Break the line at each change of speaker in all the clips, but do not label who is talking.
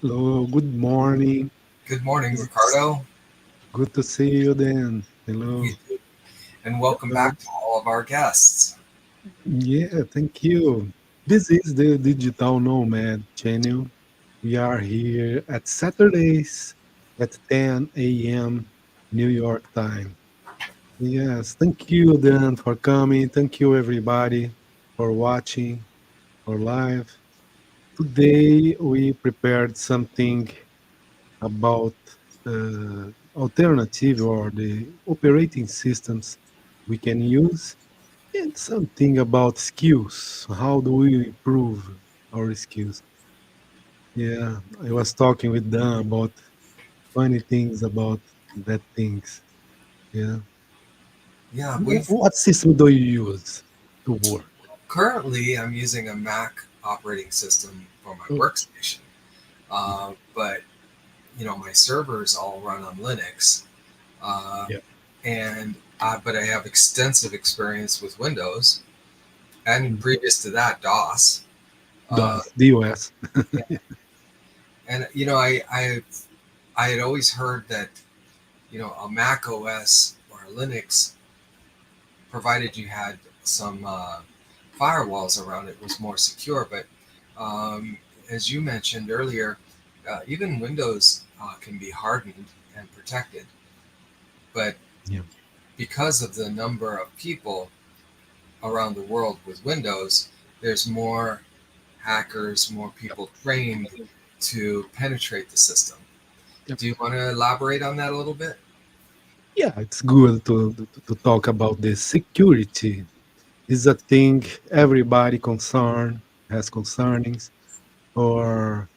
Hello, good morning.
Good morning,
It's
Ricardo.
good to see you then.
You
Hello.
too. And welcome
Uh,
back to all of our guests.
yeah, thank you. This is the Digital Nomad channel. We are here at Saturdays at 10 a.m. New York time. Yes, thank you, Dan, for coming. Thank you, everybody, for watching our live. Today, we prepared something about alternative or the operating systems we can use and something about skills. How do we improve our skills? Yeah, I was talking with Dan about funny things about that things. Yeah.
Yeah, we've
What system do you use to work?
currently I'm using a Mac operating system for my
Oh,
workstation, but my servers all run on Linux, uh,
yeah.
and but I have extensive experience with Windows, and
Mm.
previous to that DOS. Uh,
Does the US?
yeah, and I had always heard that a Mac OS or a Linux, provided you had some firewalls around it, was more secure. But as you mentioned earlier, even Windows can be hardened and protected. But
Yeah.
because of the number of people around the world with Windows, there's more hackers, more people trained to penetrate the system.
Yep.
Do you want to elaborate on that a little bit?
Yeah, it's good to talk about this. Security is a thing everybody has concernings, or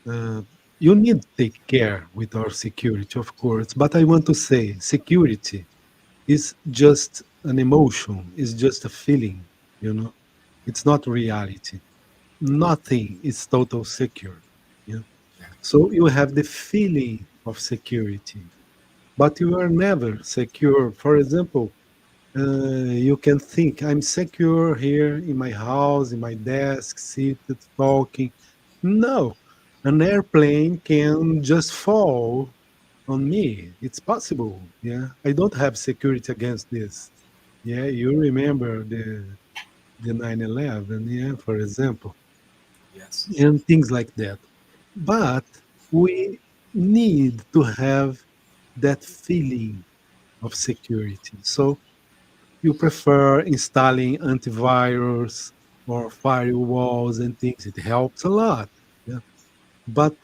uh, you need to take care with our security, of course. But I want to say security is just an emotion, it's just a feeling, you know. It's not reality. Nothing is total secure. Yeah.
Yeah.
So you have the feeling of security, but you are never secure. For example, you can think I'm secure here in my house, in my desk, seated, talking. No, an airplane can just fall on me. It's possible. Yeah, I don't have security against this. Yeah, you remember the 9/11, yeah, for example,
Yes.
and things like that. But we need to have that feeling of security. So you prefer installing antivirus or firewalls and things. It helps a lot. Yeah. But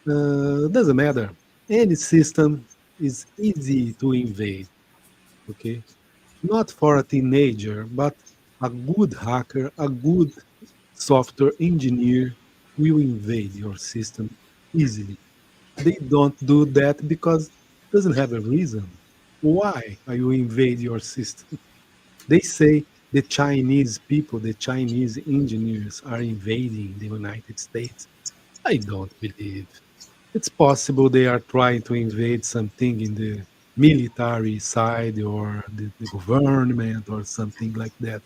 doesn't matter. Any system is easy to invade. Okay. Not for a teenager, but a good hacker, a good software engineer will invade your system easily. They don't do that because it doesn't have a reason. Why are you invade your system? They say the Chinese people, the Chinese engineers are invading the United States. I don't believe. It's possible they are trying to invade something in the military side or the government or something like that,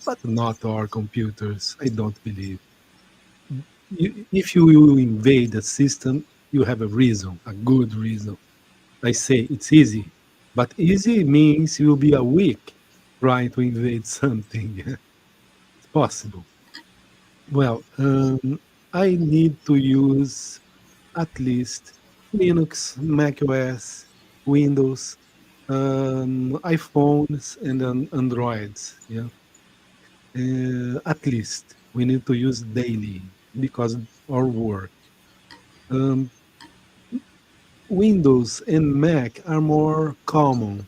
but not our computers. I don't believe. If you will invade a system, you have a reason, a good reason. I say it's easy, but easy means you will be a week trying to invade something. It's possible. Well, I need to use at least Linux, macOS, Windows, iPhones, and Androids. Yeah, at least we need to use daily because our work. Um, Windows and Mac are more common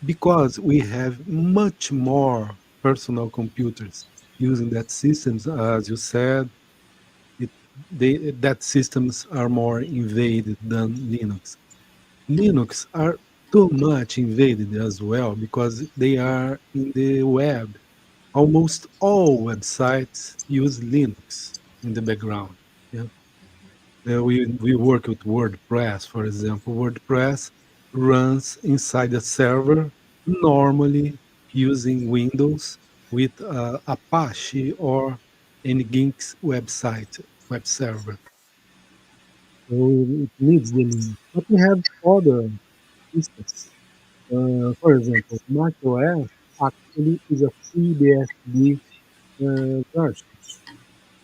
because we have much more personal computers using that systems, as you said. It, that systems are more invaded than Linux. Linux are too much invaded as well because they are in the web. Almost all websites use Linux in the background. Yeah. We work with WordPress, for example. WordPress runs inside a server, normally using Windows with Apache or Nginx web server. so it needs the Linux. But we have other systems. For example, macOS actually is a FreeBSD version,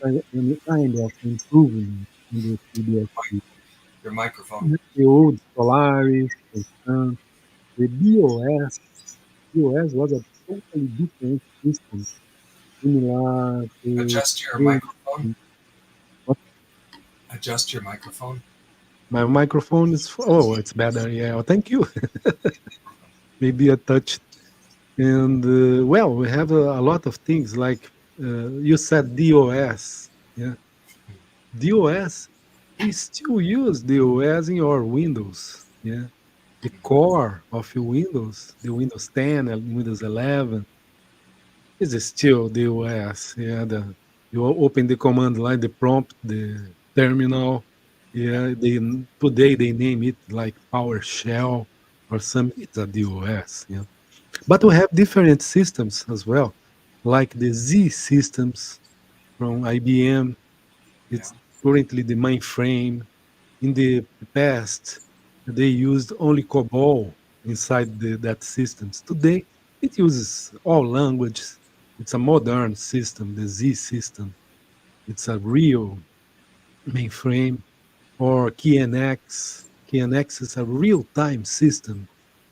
and kind of improvement in the FreeBSD.
Your microphone.
The old Solaris, for instance, the DOS was a totally different system, similar to
Adjust your microphone.
what
Adjust your microphone.
my microphone is. Oh, it's better. Yeah, well, thank you. Maybe a touch. And well, we have a lot of things like you said DOS. Yeah, DOS. We still use DOS in your Windows. Yeah, the core of your Windows, the Windows 10 and Windows 11 is still DOS. Yeah, you open the command line, the prompt, the terminal. Yeah, today they name it like PowerShell or something. It's a DOS. Yeah. But we have different systems as well, like the Z systems from IBM.
Yeah.
It's currently the mainframe. In the past, they used only COBOL inside that systems. Today, it uses all languages. It's a modern system, the Z system. It's a real mainframe or KNX. KNX is a real-time system.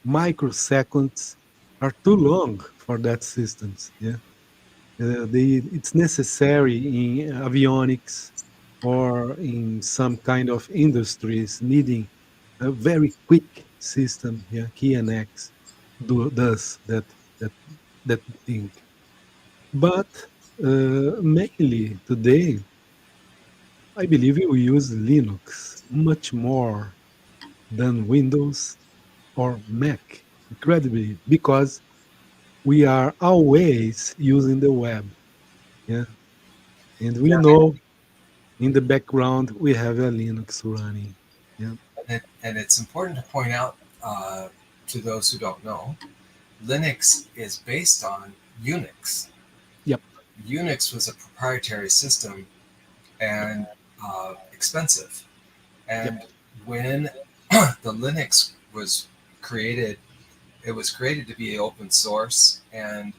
Microseconds are too long for that systems. Yeah, it's necessary in avionics or in some kind of industries needing a very quick system. Yeah, KNX does that that thing. But mainly today, I believe we use Linux much more than Windows or Mac, incredibly, because we are always using the web. Yeah. And we
Yeah.
know in the background we have a Linux running. Yeah.
And it's important to point out to those who don't know, Linux is based on Unix.
Yep.
Unix was a proprietary system and expensive.
Yep.
And when the Linux was created, it was created to be open source and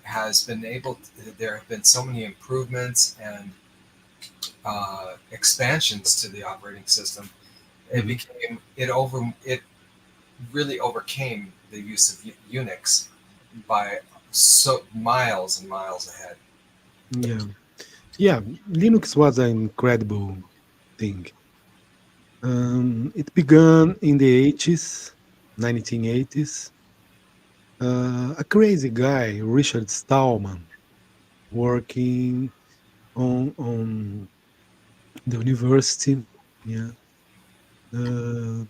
has been able to, there have been so many improvements and expansions to the operating system. It
Mhm.
became it really overcame the use of Unix by so miles and miles ahead.
Yeah. Yeah. Linux was an incredible thing. It began in the 80s, 1980s. A crazy guy, Richard Stallman, working on the university. Yeah. Uh,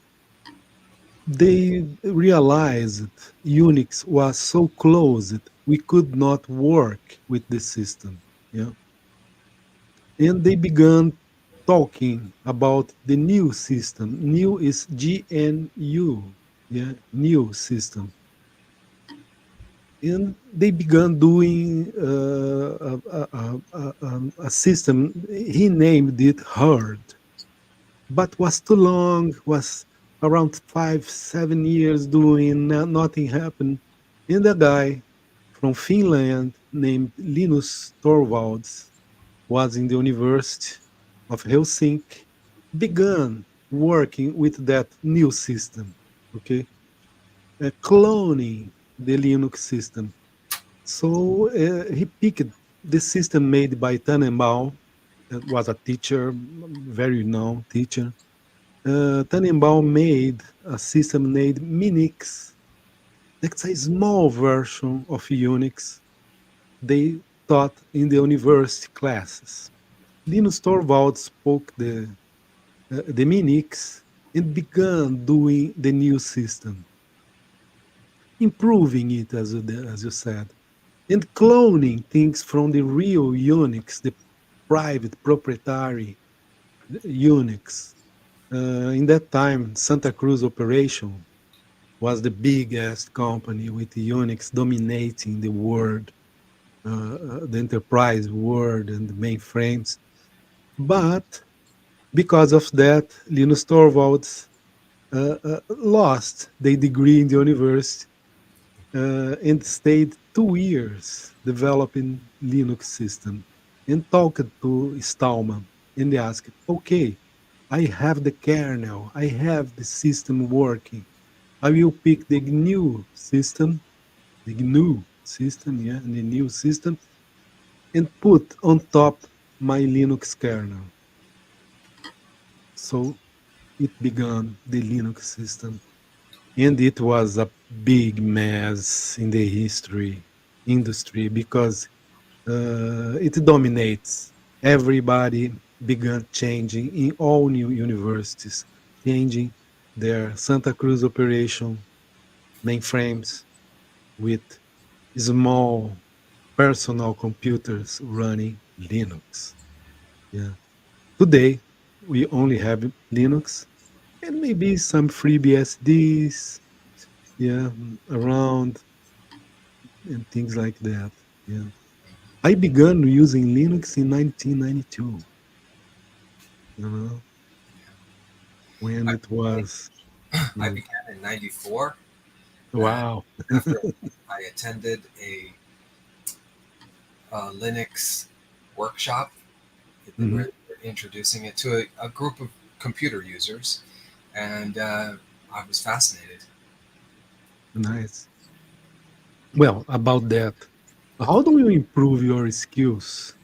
they realized Unix was so closed we could not work with the system. Yeah. And they began talking about the new system. New is GNU. Yeah, new system. And they began doing a system. He named it Herd, but was too long. Was around 5, 7 years doing nothing happened. And a guy from Finland named Linus Torvalds was in the University of Helsinki, began working with that new system, okay, cloning the Linux system. So he picked the system made by Tannenbaum, that was a teacher, very known teacher. Tannenbaum made a system named Minix. That's a small version of Unix they taught in the university classes. Linus Torvalds spoke the Minix and began doing the new system, improving it, as you said, and cloning things from the real Unix, the private proprietary Unix. In that time, Santa Cruz Operation was the biggest company with Unix dominating the world, the enterprise world and the mainframes. But Because of that, Linus Torvalds lost the degree in the university and stayed 2 years developing Linux system and talked to Stallman and asked, okay, I have the kernel, I have the system working. I will pick the GNU system, yeah, the new system, and put on top my Linux kernel. So it began the Linux system. And it was a big mess in the history industry because it dominates. Everybody began changing in all new universities, changing their Santa Cruz operation mainframes with small personal computers running Linux. Yeah. Today, we only have Linux and maybe some FreeBSDs, yeah, around and things like that. Yeah. I began using Linux in 1992, you know, when
I,
it was,
I
yeah.
began in '94
Wow.
after I attended a Linux workshop. They
Hmm.
were introducing it to a group of computer users, and I was fascinated.
Nice. Well, about that, how do you improve your skills?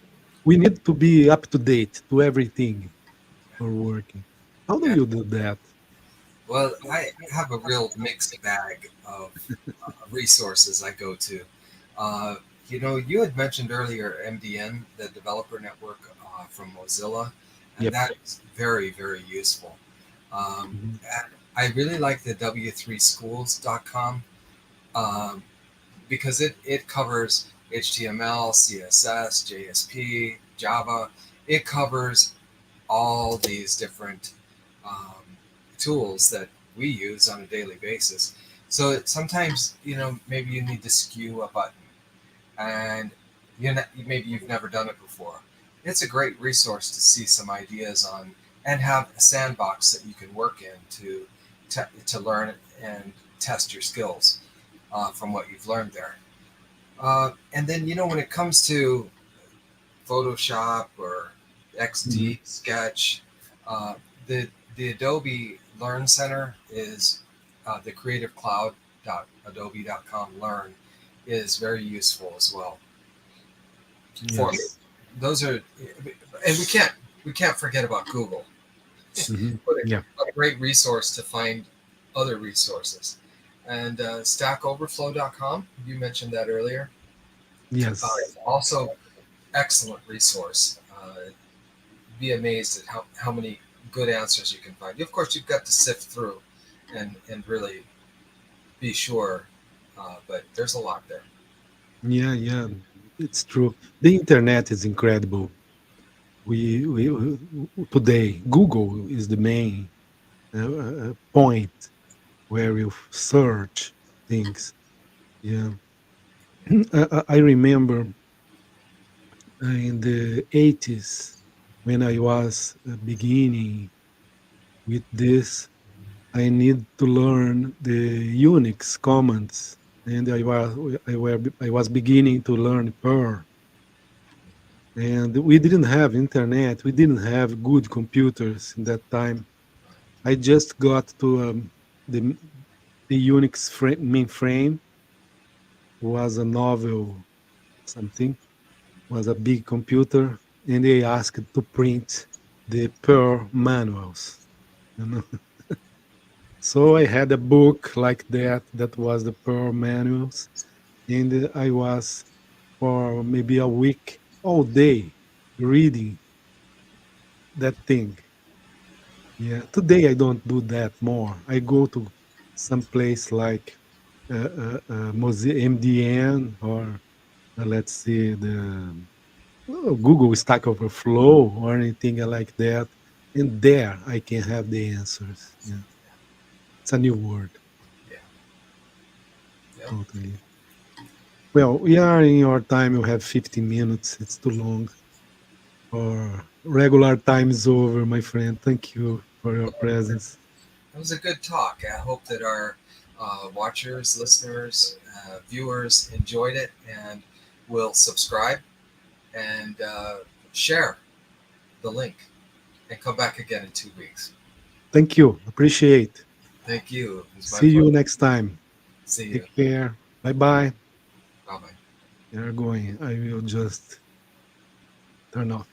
We need to be up to date to everything for working. How do
Yeah.
you do that?
Well, I have a real mixed bag of resources I go to. Uh, you had mentioned earlier MDN, the developer network from Mozilla, and
Yep.
that is very, very useful.
Mhm.
And I really like the w3schools.com um, because it covers HTML, CSS, JSP, Java. It covers all these different um, tools that we use on a daily basis. So sometimes, maybe you need to skew a button and maybe you've never done it before. It's a great resource to see some ideas on and have a sandbox that you can work in to learn and test your skills from what you've learned there. And then, when it comes to Photoshop or
Mhm.
XD Sketch. Uh, the the Adobe Learn Center is the Creative Cloud.adobe.com Learn is very useful as well for me.
Yes.
Those are, and we can't forget about Google.
Hmm.
What
Yeah.
a great resource to find other resources. And StackOverflow.com, you mentioned that earlier.
Yes.
Also, excellent resource. Be amazed at how many good answers you can find. Of course, you've got to sift through and really be sure, but there's a lot there.
Yeah. Yeah. It's true. The internet is incredible. Today Google is the main point where you search things. Yeah. I remember in the 80s when I was beginning with this, I need to learn the Unix commands, and I was beginning to learn Perl, and we didn't have internet, we didn't have good computers in that time. I just got to the the Unix mainframe was a novel something, was a big computer, and they asked to print the Perl manuals. You know? So I had a book like that, that was the Perl manuals, and I was for maybe a week, all day, reading that thing. Yeah, today I don't do that more. I go to some place like MDN or let's see the Google Stack Overflow or anything like that, and there I can have the answers. Yeah, it's a new word
Yeah, yeah.
totally. Well, we are in your time. You have 15 minutes. It's too long. Our regular time is over, my friend. Thank you for your presence.
It was a good talk. I hope that our watchers, listeners, viewers enjoyed it and will subscribe and share the link and come back again in 2 weeks.
Thank you. Appreciate.
Thank you. It was my
See
pleasure.
you next time.
See you.
Take care. Bye bye.
Bye bye.
We are going. I will just turn off.